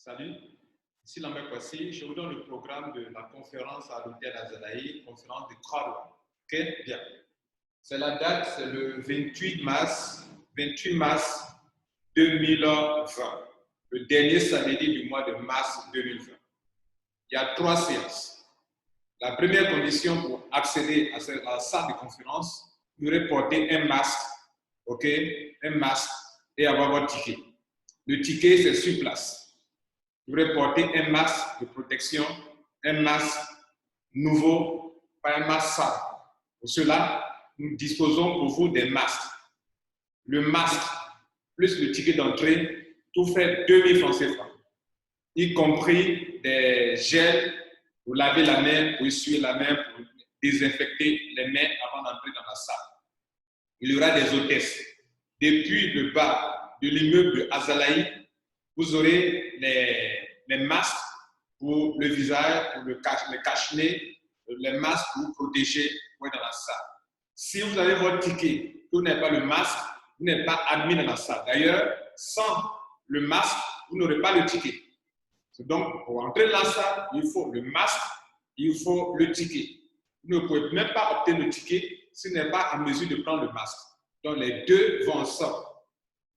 Salut, ici Lambert Kwasi. Je vous donne le programme de la conférence à l'hôtel Azalaï, conférence de Croix-Rouge. Ok, bien. C'est la date, c'est le 28 mars 2020, le dernier samedi du mois de mars 2020. Il y a 3 séances. La première condition pour accéder à la salle de conférence, vous devrez porter un masque, ok, un masque et avoir votre ticket. Le ticket, c'est sur place. Vous devrez porter un masque de protection, un masque nouveau, pas un masque sale. Pour cela, nous disposons pour vous des masques. Le masque plus le ticket d'entrée, tout fait 2000 francs CFA, y compris des gels pour laver la main, pour essuyer la main, pour désinfecter les mains avant d'entrer dans la salle. Il y aura des hôtesses. Depuis le bas de l'immeuble de Azalaï, vous aurez les masques pour le visage, pour le cache-nez, les masques pour vous protéger pour être dans la salle. Si vous avez votre ticket, que vous n'avez pas le masque, vous n'êtes pas admis dans la salle. D'ailleurs, sans le masque, vous n'aurez pas le ticket. Donc, pour entrer dans la salle, il faut le masque, il faut le ticket. Vous ne pouvez même pas obtenir le ticket si vous n'êtes pas en mesure de prendre le masque. Donc, les deux vont ensemble.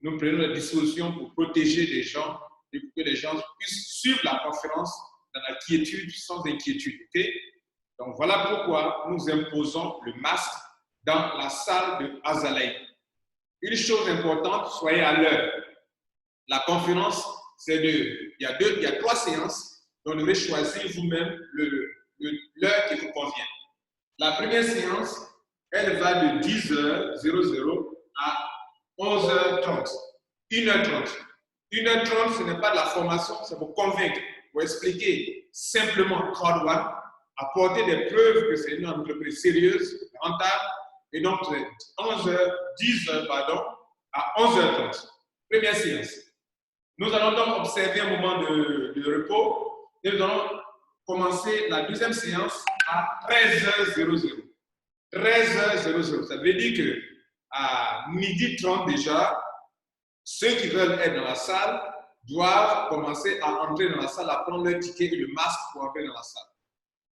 Nous prenons la disposition pour protéger les gens et pour que les gens puissent suivre la conférence dans la quiétude, sans inquiétude. Okay? Donc, voilà pourquoi nous imposons le masque dans la salle de Azalaï. Une chose importante, soyez à l'heure. La conférence, il y a 3 séances, donc vous devez choisir vous-même l'heure qui vous convient. La première séance, elle va de 10h00 à 11h30. 1h30. 1h30, ce n'est pas de la formation, c'est pour convaincre, pour expliquer simplement Croix-Rouge, apporter des preuves que c'est une entreprise sérieuse, rentable, et donc 10h à 11h30. Première séance. Nous allons donc observer un moment de repos et nous allons commencer la deuxième séance à 13h00. 13h00, ça veut dire que à 12h30 déjà, ceux qui veulent être dans la salle doivent commencer à entrer dans la salle, à prendre leur ticket et le masque pour entrer dans la salle.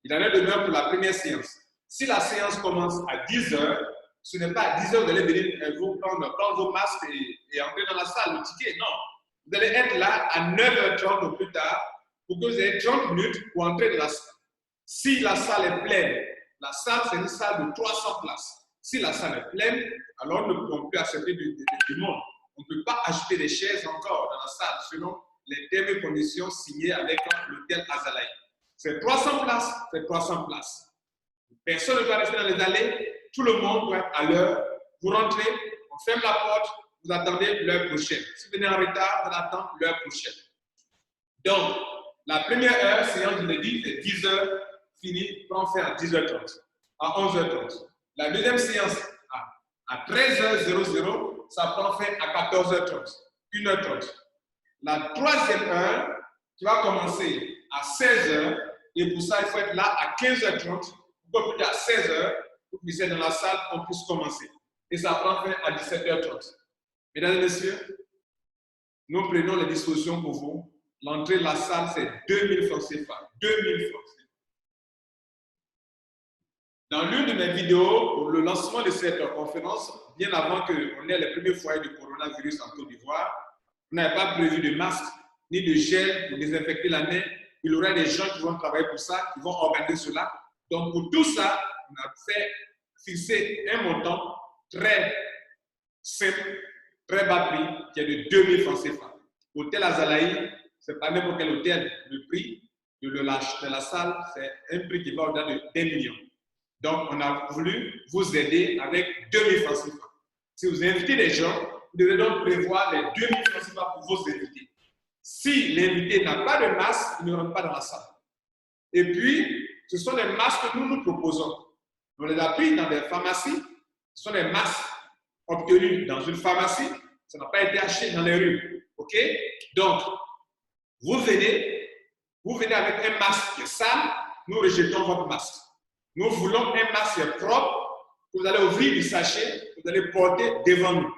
Il en est de même pour la première séance. Si la séance commence à 10h, ce n'est pas à 10h que vous allez venir vous prendre vos masques et entrer dans la salle, le ticket. Non. Vous allez être là à 9h30 ou plus tard pour que vous ayez 30 minutes pour entrer dans la salle. Si la salle est pleine, la salle c'est une salle de 300 places. Si la salle est pleine, alors nous ne pouvons plus accepter du monde. On ne peut pas ajouter des chaises encore dans la salle selon les termes et conditions signées avec l'hôtel Azalaï. C'est 300 places, c'est 300 places. Personne ne doit rester dans les allées, tout le monde doit être à l'heure. Vous rentrez, on ferme la porte, vous attendez l'heure prochaine. Si vous venez en retard, vous attendez l'heure prochaine. Donc, la première heure, séance de jeudi, c'est 10h, fini, on fait à 10h30, à 11h30. La deuxième séance, à 13h00, ça prend fin à 14h30, 1h30. La troisième heure, qui va commencer à 16h, et pour ça, il faut être là à 15h30, ou plus à 16h, pour que vous soyez dans la salle, on puisse commencer. Et ça prend fin à 17h30. Mesdames et messieurs, nous prenons les dispositions pour vous. L'entrée de la salle, c'est 2000 francs CFA. 2000 francs CFA. Dans l'une de mes vidéos, pour le lancement de cette conférence, bien avant qu'on ait les premiers foyers de coronavirus en Côte d'Ivoire, on n'avait pas prévu de masque ni de gel pour désinfecter la main. Il y aura des gens qui vont travailler pour ça, qui vont organiser cela. Donc, pour tout ça, on a fait fixer un montant très simple, très bas prix, qui est de 2000 francs CFA. Hôtel Azalaï, ce n'est pas n'importe quel hôtel. Le prix de la salle, c'est un prix qui va au-delà de 1 million. Donc, on a voulu vous aider avec 2000 francs CFA. Si vous invitez des gens, vous devez donc prévoir les 2000 francs CFA pour vos invités. Si l'invité n'a pas de masque, il ne rentre pas dans la salle. Et puis, ce sont des masques que nous proposons. On les a pris dans des pharmacies. Ce sont des masques obtenus dans une pharmacie. Ça n'a pas été acheté dans les rues. OK? Donc, vous venez avec un masque qui est sale, nous rejetons votre masque. Nous voulons un masque propre que vous allez ouvrir du sachet, que vous allez porter devant nous.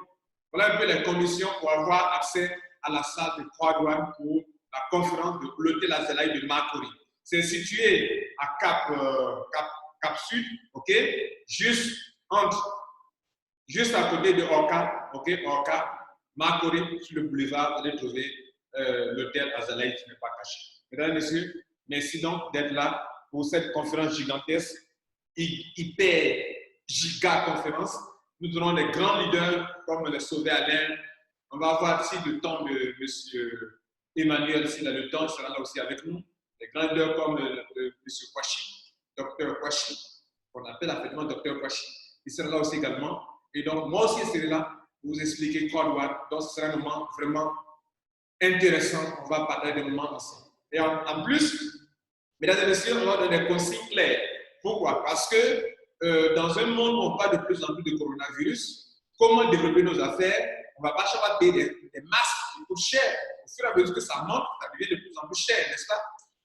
Voilà un peu les conditions pour avoir accès à la salle de Croix-Rouge pour la conférence de l'hôtel Azalaï de Makori. C'est situé à Cap Sud, ok? Juste à côté de Orca, ok? Orca, Makori, sur le boulevard, vous allez trouver l'hôtel Azalaï qui n'est pas caché. Mesdames et messieurs, merci donc d'être là pour cette conférence gigantesque, hyper giga conférence. Nous aurons des grands leaders comme le Sauvé Alain. On va avoir ici le temps de M. Emmanuel, s'il a le temps, il sera là aussi avec nous. Des grands leaders comme M. Kwashi, Dr Kwashi, qu'on appelle affectement Dr Kwashi. Il sera là aussi également. Et donc, moi aussi, je serai là pour vous expliquer Côte d'Ivoire. Donc, ce sera un moment vraiment intéressant. On va partager des moments ensemble. Et en plus, mesdames et messieurs, on va donner des consignes claires. Pourquoi? Parce que dans un monde où on parle de plus en plus de coronavirus, comment développer nos affaires? On ne va pas chaque fois payer des masques qui coûtent cher. Au fur et à mesure que ça monte, ça devient de plus en plus cher, n'est-ce pas?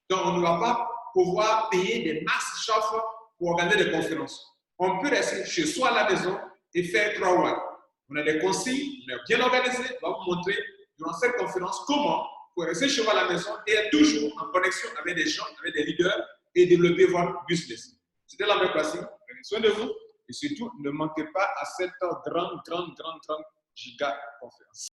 Donc, on ne va pas pouvoir payer des masques chaque fois pour organiser des conférences. On peut rester chez soi à la maison et faire 3 mois. On a des consignes, on est bien organisé. On va vous montrer durant cette conférence comment vous rester chez vous à la maison et être toujours en connexion avec des gens, avec des leaders et développer votre business. C'était la même Passy. Prenez soin de vous et surtout, ne manquez pas à cette grande giga conférence.